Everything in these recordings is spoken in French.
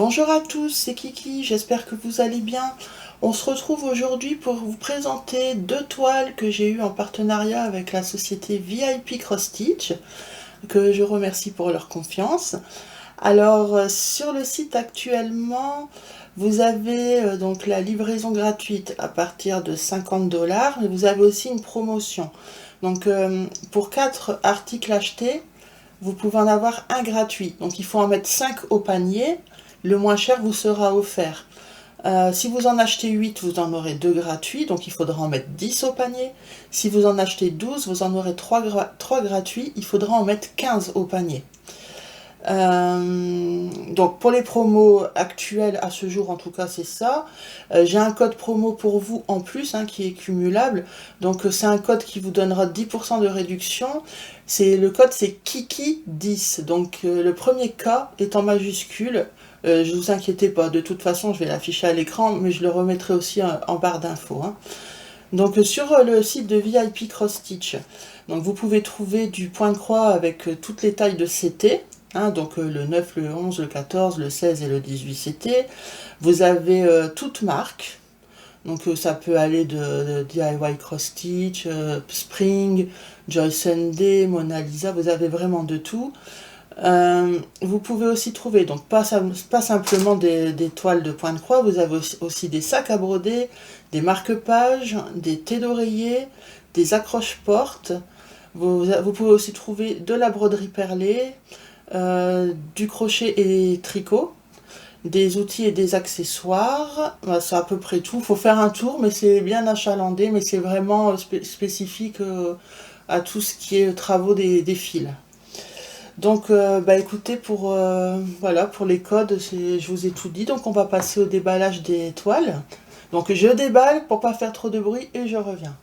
Bonjour à tous, c'est Kiki, j'espère que vous allez bien. On se retrouve aujourd'hui pour vous présenter deux toiles que j'ai eues en partenariat avec la société VIP Cross Stitch, que je remercie pour leur confiance. Alors, sur le site actuellement, vous avez donc la livraison gratuite à partir de 50 $, mais vous avez aussi une promotion. Donc, pour 4 articles achetés, vous pouvez en avoir un gratuit. Donc, il faut en mettre 5 au panier. Le moins cher vous sera offert. Si vous en achetez 8, vous en aurez 2 gratuits, donc il faudra en mettre 10 au panier. Si vous en achetez 12, vous en aurez 3 gratuits, il faudra en mettre 15 au panier. Donc pour les promos actuels à ce jour, en tout cas c'est ça. J'ai un code promo pour vous en plus qui est cumulable. Donc c'est un code qui vous donnera 10% de réduction. Le code c'est Kiki10. Donc le premier K est en majuscule. Je vous inquiétez pas, de toute façon je vais l'afficher à l'écran, mais je le remettrai aussi en barre d'infos. Donc sur le site de VIP Cross Stitch, donc vous pouvez trouver du point de croix avec toutes les tailles de CT. Donc le 9, le 11, le 14, le 16 et le 18 CT. Vous avez toutes marques. Donc ça peut aller de DIY Cross Stitch, Spring, Joy Sunday, Mona Lisa, vous avez vraiment de tout. Vous pouvez aussi trouver, donc pas simplement des toiles de point de croix, vous avez aussi des sacs à broder, des marque-pages, des thés d'oreiller, des accroche-portes. Vous pouvez aussi trouver de la broderie perlée, du crochet et tricot, des outils et des accessoires. C'est à peu près tout. Il faut faire un tour, mais c'est bien achalandé, mais c'est vraiment spécifique à tout ce qui est travaux des fils. Donc écoutez, pour les codes, je vous ai tout dit. Donc on va passer au déballage des toiles. Donc je déballe pour pas faire trop de bruit et je reviens.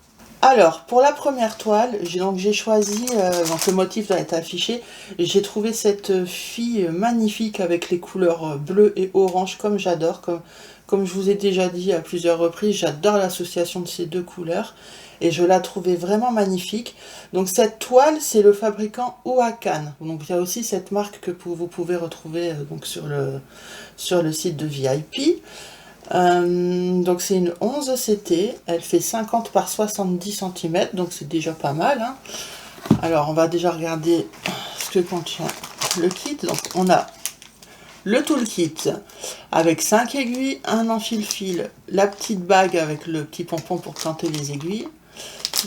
Alors pour la première toile, j'ai choisi, donc le motif doit être affiché. J'ai trouvé cette fille magnifique avec les couleurs bleu et orange comme j'adore. Comme je vous ai déjà dit à plusieurs reprises, j'adore l'association de ces deux couleurs. Et je la trouvais vraiment magnifique. Donc cette toile, c'est le fabricant Oakan. Donc il y a aussi cette marque que vous pouvez retrouver donc sur le site de VIP. Donc c'est une 11 CT. Elle fait 50 par 70 cm. Donc c'est déjà pas mal. Alors on va déjà regarder ce que contient le kit. Donc on a le toolkit avec 5 aiguilles, un enfile-fil, la petite bague avec le petit pompon pour planter les aiguilles.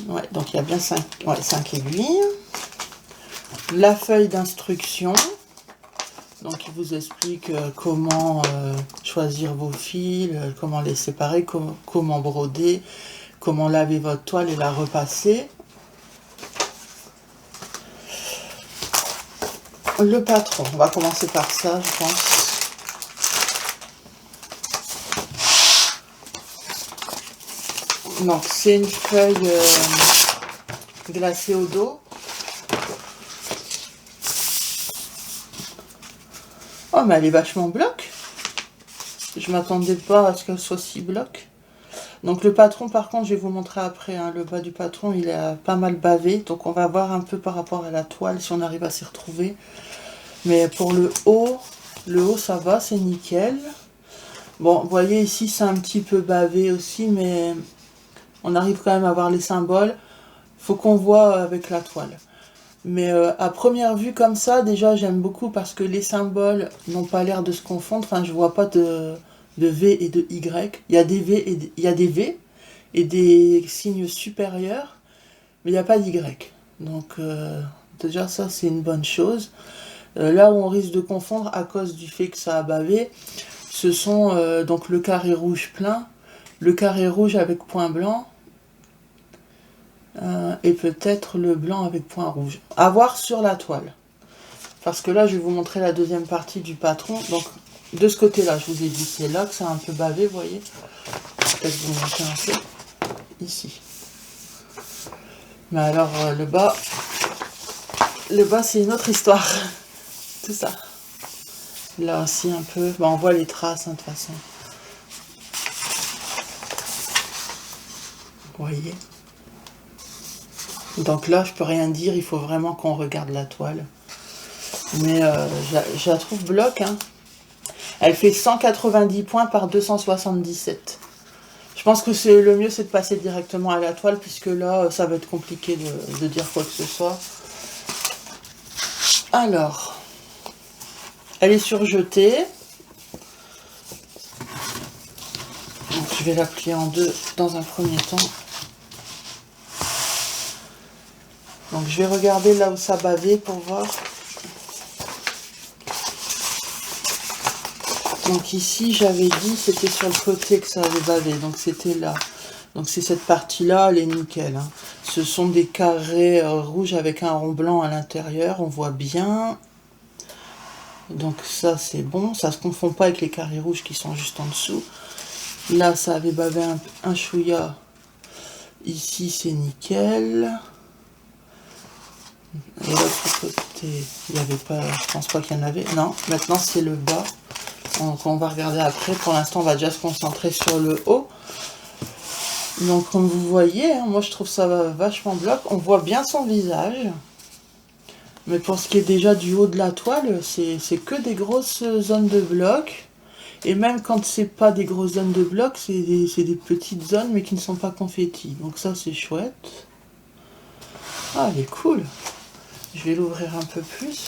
Ouais, donc il y a bien 5 aiguilles. La feuille d'instruction. Donc il vous explique comment choisir vos fils, comment les séparer, comment broder, comment laver votre toile et la repasser. Le patron, on va commencer par ça, je pense. Donc c'est une feuille glacée au dos. Oh mais elle est vachement bloc. Je m'attendais pas à ce qu'elle soit si bloc. Donc le patron par contre je vais vous montrer après. Le bas du patron il est pas mal bavé. Donc on va voir un peu par rapport à la toile si on arrive à s'y retrouver. Mais pour le haut ça va, c'est nickel. Bon vous voyez ici c'est un petit peu bavé aussi mais... on arrive quand même à voir les symboles. Faut qu'on voit avec la toile. Mais à première vue comme ça, déjà j'aime beaucoup parce que les symboles n'ont pas l'air de se confondre. Enfin, je vois pas de V et de Y. Il y a des V et des signes supérieurs, mais il n'y a pas d'Y. Donc déjà ça c'est une bonne chose. Là où on risque de confondre à cause du fait que ça a bavé, ce sont donc le carré rouge plein, le carré rouge avec point blanc, et peut-être le blanc avec point rouge. À voir sur la toile. Parce que là, je vais vous montrer la deuxième partie du patron. Donc, de ce côté-là, je vous ai dit, c'est là que c'est un peu bavé, vous voyez. Peut-être vous montrer un peu. Ici. Mais alors, le bas, c'est une autre histoire. Tout ça. Là aussi, un peu. Bon, on voit les traces, de toute façon. Vous voyez. Donc là, je peux rien dire, il faut vraiment qu'on regarde la toile. Mais je la trouve bloc. Elle fait 190 points par 277. Je pense que c'est le mieux, c'est de passer directement à la toile, puisque là, ça va être compliqué de dire quoi que ce soit. Alors, elle est surjetée. Donc, je vais la plier en deux dans un premier temps. Donc, je vais regarder là où ça bavait pour voir. Donc ici, j'avais dit, c'était sur le côté que ça avait bavé, donc c'était là. Donc c'est cette partie-là, elle est nickel. Hein. Ce sont des carrés rouges avec un rond blanc à l'intérieur, on voit bien. Donc ça, c'est bon, ça se confond pas avec les carrés rouges qui sont juste en dessous. Là, ça avait bavé un chouïa. Ici, c'est nickel. Et l'autre côté, il n'y avait pas, je pense pas qu'il y en avait. Non, maintenant c'est le bas. Donc on va regarder après. Pour l'instant, on va déjà se concentrer sur le haut. Donc comme vous voyez, hein, moi je trouve ça vachement bloc. On voit bien son visage. Mais pour ce qui est déjà du haut de la toile, c'est que des grosses zones de bloc. Et même quand c'est pas des grosses zones de bloc, c'est des petites zones mais qui ne sont pas confettis. Donc ça c'est chouette. Ah, elle est cool. Je vais l'ouvrir un peu plus.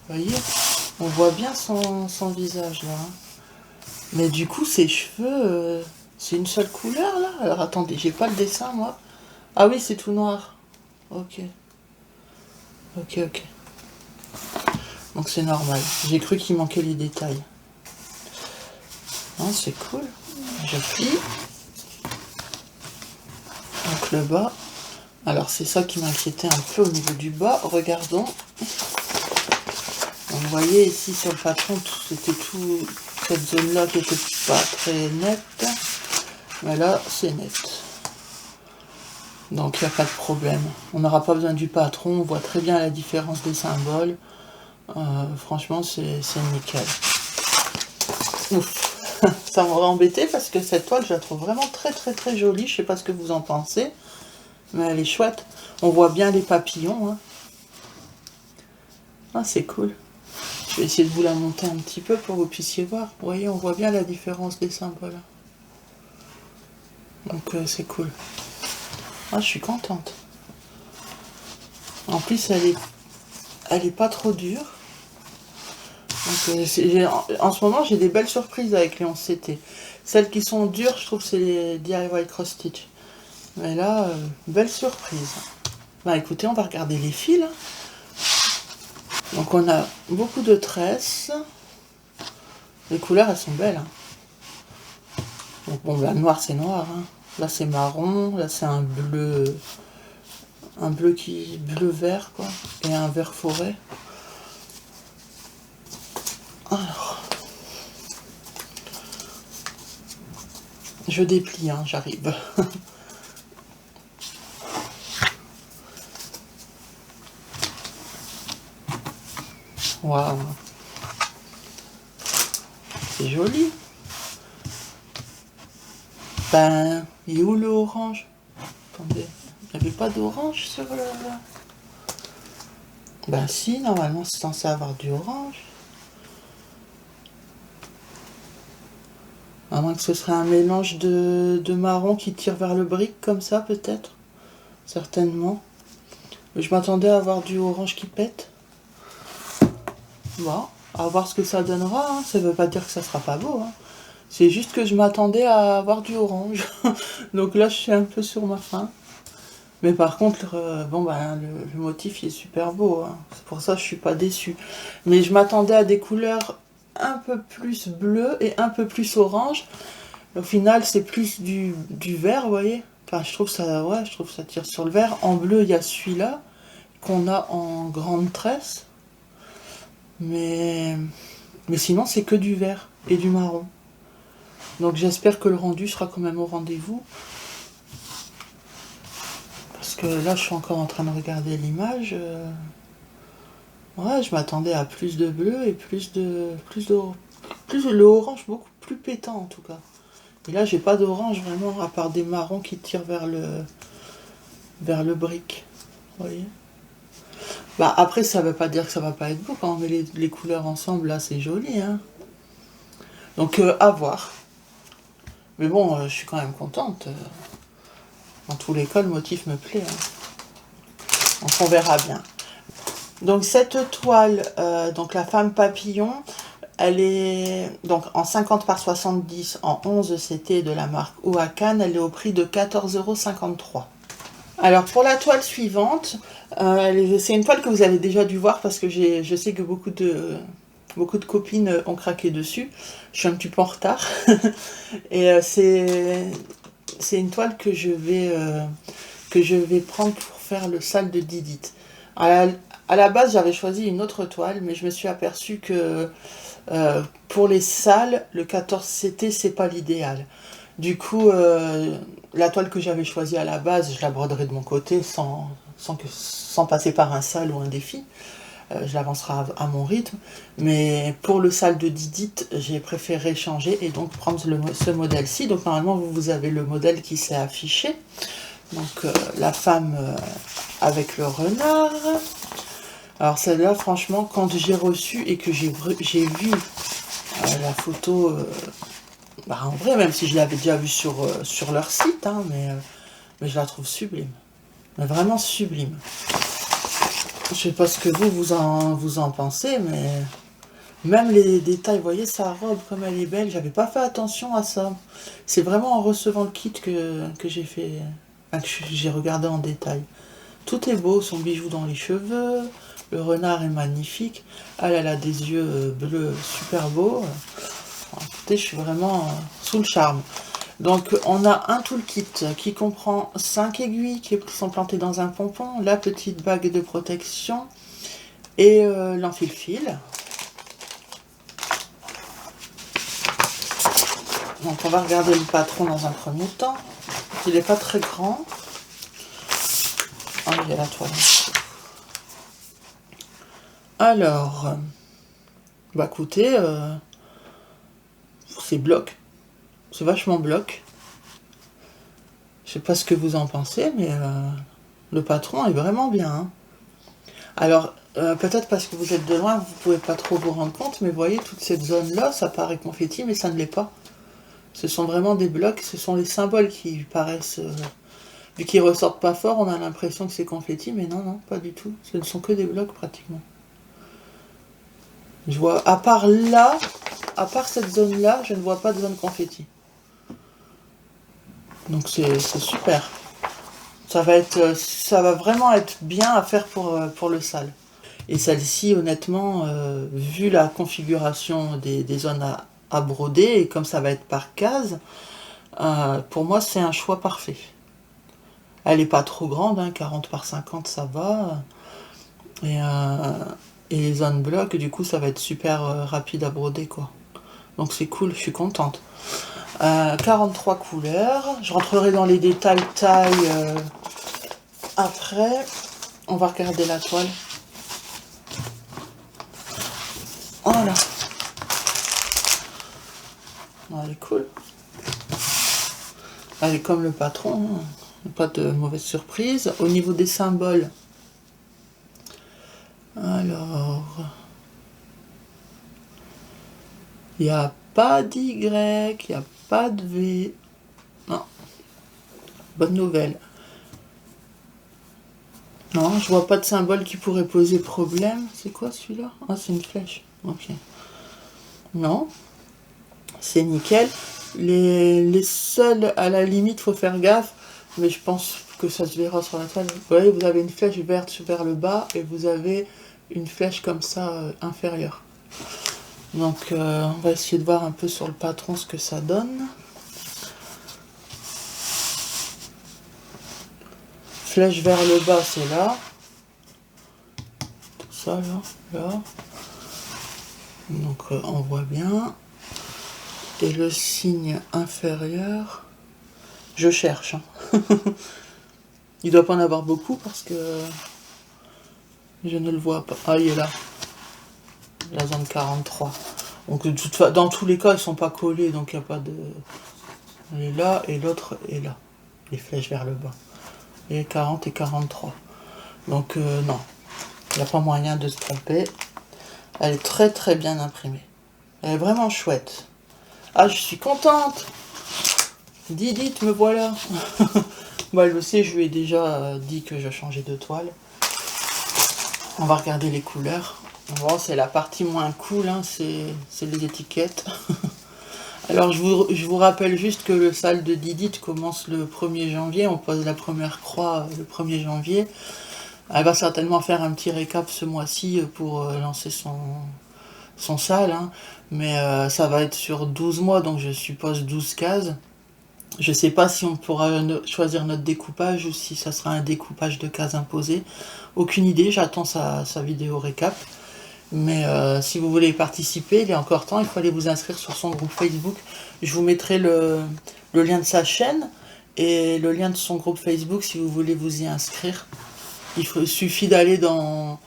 Vous voyez, on voit bien son visage là. Hein. Mais du coup, ses cheveux, c'est une seule couleur là. Alors attendez, j'ai pas le dessin moi. Ah oui, c'est tout noir. Ok. Ok, ok. Donc c'est normal. J'ai cru qu'il manquait les détails. Non, c'est cool. Je plie. Donc le bas. Alors c'est ça qui m'inquiétait un peu au niveau du bas. Regardons. Donc, vous voyez ici sur le patron, c'était tout cette zone là qui était pas très nette. Mais là, c'est net. Donc il n'y a pas de problème. On n'aura pas besoin du patron. On voit très bien la différence des symboles. Franchement, c'est nickel. Ouf. Ça m'aurait embêté parce que cette toile, je la trouve vraiment très très très jolie. Je sais pas ce que vous en pensez. Mais elle est chouette. On voit bien les papillons. Hein. Ah, c'est cool. Je vais essayer de vous la monter un petit peu pour que vous puissiez voir. Vous voyez, on voit bien la différence des symboles. Donc c'est cool. Ah, je suis contente. En plus, elle est pas trop dure. Donc, en ce moment, j'ai des belles surprises avec les 11CT. Celles qui sont dures, je trouve, c'est les DIY Cross Stitch. Mais là, belle surprise. Bah écoutez, on va regarder les fils. Donc on a beaucoup de tresses. Les couleurs, elles sont belles. Hein. Donc bon, là, noir, c'est noir. Hein. Là, c'est marron. Là, c'est un bleu bleu-vert, quoi. Et un vert forêt. Alors, je déplie, hein, j'arrive. Waouh, c'est joli. Ben, il est où le orange? Attendez, il n'y avait pas d'orange sur le... Ben si, normalement c'est censé avoir du orange. À moins que ce serait un mélange de marron qui tire vers le brick, comme ça peut-être. Certainement. Je m'attendais à avoir du orange qui pète. Bon, à voir ce que ça donnera. Hein. Ça ne veut pas dire que ça sera pas beau. Hein. C'est juste que je m'attendais à avoir du orange. Donc là, je suis un peu sur ma faim. Mais par contre, bon, bah, le motif il est super beau. Hein. C'est pour ça que je suis pas déçue. Mais je m'attendais à des couleurs un peu plus bleu et un peu plus orange. Au final, c'est plus du vert, vous voyez. Enfin, je trouve ça, ouais, je trouve ça tire sur le vert. En bleu, il y a celui-là qu'on a en grande tresse. Mais sinon, c'est que du vert et du marron. Donc j'espère que le rendu sera quand même au rendez-vous. Parce que là, je suis encore en train de regarder l'image. Ouais, je m'attendais à plus de bleu et plus le orange beaucoup plus pétant en tout cas. Et là, j'ai pas d'orange vraiment, à part des marrons qui tirent vers le brick. Vous voyez? Bah après, ça veut pas dire que ça va pas être beau quand on met les couleurs ensemble, là c'est joli, hein. Donc à voir. Mais bon, je suis quand même contente. Dans tous les cas, le motif me plaît, hein. Donc on verra bien. Donc cette toile, donc la femme papillon, elle est donc en 50 par 70 en 11 CT de la marque Oakan, elle est au prix de 14,53 €. Alors pour la toile suivante, c'est une toile que vous avez déjà dû voir parce que je sais que beaucoup de copines ont craqué dessus. Je suis un petit peu en retard. Et c'est une toile que je vais prendre pour faire le sale de Didit. À la base, j'avais choisi une autre toile, mais je me suis aperçue que pour les sales, le 14 CT, c'est pas l'idéal. Du coup, la toile que j'avais choisie à la base, je la broderai de mon côté sans passer par un sale ou un défi. Je l'avancerai à mon rythme. Mais pour le sale de Didit, j'ai préféré changer et donc prendre ce modèle-ci. Donc normalement, vous avez le modèle qui s'est affiché. Donc la femme avec le renard. Alors celle-là, franchement, quand j'ai reçu et que j'ai vu la photo, bah, en vrai, même si je l'avais déjà vue sur leur site, hein, mais je la trouve sublime. Mais vraiment sublime. Je sais pas ce que vous en pensez, mais même les détails, vous voyez sa robe comme elle est belle, j'avais pas fait attention à ça. C'est vraiment en recevant le kit que j'ai fait, enfin, que j'ai regardé en détail. Tout est beau, son bijou dans les cheveux, le renard est magnifique, elle a des yeux bleus super beaux. Écoutez, je suis vraiment sous le charme. Donc on a un toolkit qui comprend 5 aiguilles qui sont plantées dans un pompon, la petite bague de protection et l'enfile-fil. Donc on va regarder le patron dans un premier temps. Il n'est pas très grand. Ah, il y a la toile. Alors, bah écoutez, c'est bloc. C'est vachement bloc. Je sais pas ce que vous en pensez, mais le patron est vraiment bien, hein. Alors, peut-être parce que vous êtes de loin, vous pouvez pas trop vous rendre compte, mais vous voyez, toute cette zone-là, ça paraît confetti, mais ça ne l'est pas. Ce sont vraiment des blocs, ce sont les symboles qui paraissent... vu qu'ils ressortent pas fort, on a l'impression que c'est confetti, mais non, non, pas du tout. Ce ne sont que des blocs, pratiquement. Je vois, à part là, à part cette zone-là, je ne vois pas de zone confetti. Donc c'est super. Ça va vraiment être bien à faire pour le sale. Et celle-ci, honnêtement, vu la configuration des zones à broder, et comme ça va être par case, pour moi c'est un choix parfait. Elle n'est pas trop grande, hein, 40 par 50 ça va. Et les zones blocs, du coup ça va être super rapide à broder, quoi. Donc c'est cool, je suis contente. 43 couleurs. Je rentrerai dans les détails taille après. On va regarder la toile. Voilà. Elle est cool. Elle est comme le patron, hein. Pas de mauvaise surprise. Au niveau des symboles, alors, il n'y a pas d'Y, il n'y a pas de V. Non. Bonne nouvelle. Non, je vois pas de symbole qui pourrait poser problème. C'est quoi celui-là? Ah, c'est une flèche. Ok. Non. C'est nickel. Les seuls, à la limite, faut faire gaffe. Mais je pense que ça se verra sur la toile. Vous voyez, vous avez une flèche verte vers le bas et vous avez une flèche comme ça inférieure. Donc on va essayer de voir un peu sur le patron ce que ça donne. Flèche vers le bas, c'est là. Tout ça là. Donc on voit bien. Et le signe inférieur, je cherche, hein. Il doit pas en avoir beaucoup parce que je ne le vois pas. Ah, il est là. La zone 43. Donc dans tous les cas, ils sont pas collés, donc il n'y a pas de... Elle est là et l'autre est là. Les flèches vers le bas. Et 40 et 43. Donc non. Il n'y a pas moyen de se tromper. Elle est très très bien imprimée. Elle est vraiment chouette. Ah, je suis contente. Didit, me voilà. Bon, elle le sait, je lui ai déjà dit que je changeais de toile. On va regarder les couleurs. Bon, c'est la partie moins cool, hein, c'est les étiquettes. Alors, je vous rappelle juste que le sale de Didit commence le 1er janvier. On pose la première croix le 1er janvier. Elle va certainement faire un petit récap ce mois-ci pour lancer son sale. Hein. Mais ça va être sur 12 mois, donc je suppose 12 cases. Je sais pas si on pourra choisir notre découpage ou si ça sera un découpage de cases imposées. Aucune idée, j'attends sa vidéo récap. Mais si vous voulez participer, il y a encore temps, il faut aller vous inscrire sur son groupe Facebook. Je vous mettrai le lien de sa chaîne et le lien de son groupe Facebook si vous voulez vous y inscrire. Il suffit d'aller dans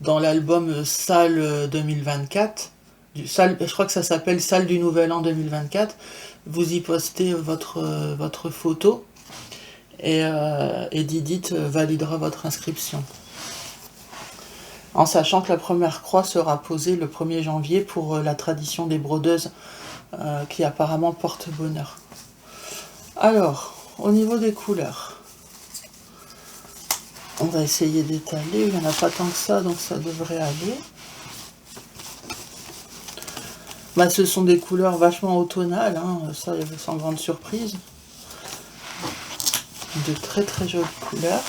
l'album Salle 2024. Je crois que ça s'appelle Salle du Nouvel An 2024. Vous y postez votre photo et Didit validera votre inscription. En sachant que la première croix sera posée le 1er janvier pour la tradition des brodeuses qui apparemment porte bonheur. Alors, au niveau des couleurs, on va essayer d'étaler, il n'y en a pas tant que ça, donc ça devrait aller. Bah, ce sont des couleurs vachement automnales, hein, ça sans grande surprise. De très très jolies couleurs.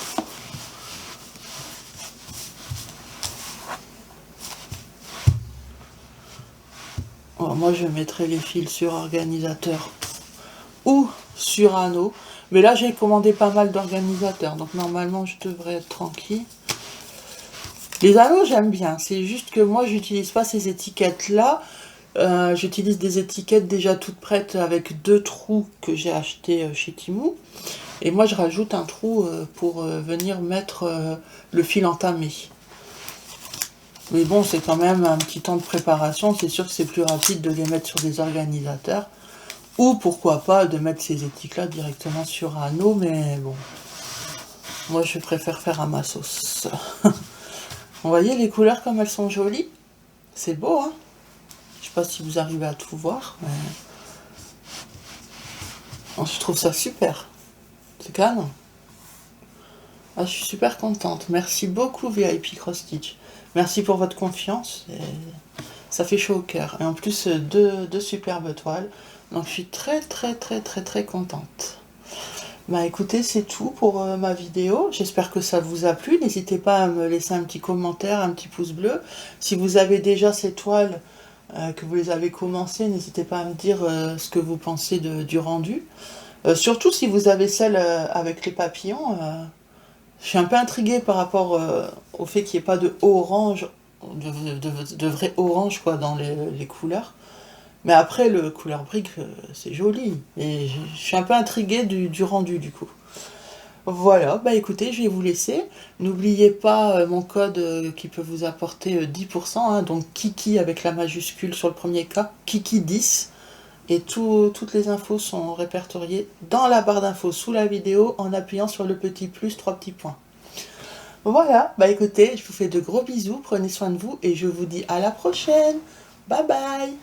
Alors, moi je mettrai les fils sur organisateur ou sur anneau. Mais là j'ai commandé pas mal d'organisateurs, donc normalement je devrais être tranquille. Les anneaux j'aime bien, c'est juste que moi j'utilise pas ces étiquettes là. J'utilise des étiquettes déjà toutes prêtes avec 2 trous que j'ai acheté chez Temu. Et moi je rajoute un trou pour venir mettre le fil entamé. Mais bon, c'est quand même un petit temps de préparation, c'est sûr que c'est plus rapide de les mettre sur des organisateurs. Ou pourquoi pas de mettre ces étiquettes-là directement sur un anneau, mais bon. Moi je préfère faire à ma sauce. Vous voyez les couleurs comme elles sont jolies? C'est beau, hein? Je sais pas si vous arrivez à tout voir, mais... Oh, je trouve ça super. C'est canon. Ah, je suis super contente. Merci beaucoup VIP Cross Stitch. Merci pour votre confiance. Ça fait chaud au cœur. Et en plus, deux superbes toiles. Donc je suis très très très très très contente. Bah écoutez, c'est tout pour ma vidéo. J'espère que ça vous a plu. N'hésitez pas à me laisser un petit commentaire, un petit pouce bleu. Si vous avez déjà ces toiles, que vous les avez commencées, n'hésitez pas à me dire ce que vous pensez du rendu. Surtout si vous avez celle avec les papillons. Je suis un peu intriguée par rapport au fait qu'il n'y ait pas de orange, de vrai orange quoi, dans les couleurs. Mais après, le couleur brique, c'est joli. Et je suis un peu intriguée du rendu du coup. Voilà, bah écoutez, je vais vous laisser. N'oubliez pas mon code qui peut vous apporter 10%, hein, donc Kiki avec la majuscule sur le premier cas, Kiki 10. Et toutes les infos sont répertoriées dans la barre d'infos sous la vidéo en appuyant sur le petit plus, 3 petits points. Voilà, bah écoutez, je vous fais de gros bisous, prenez soin de vous et je vous dis à la prochaine. Bye bye.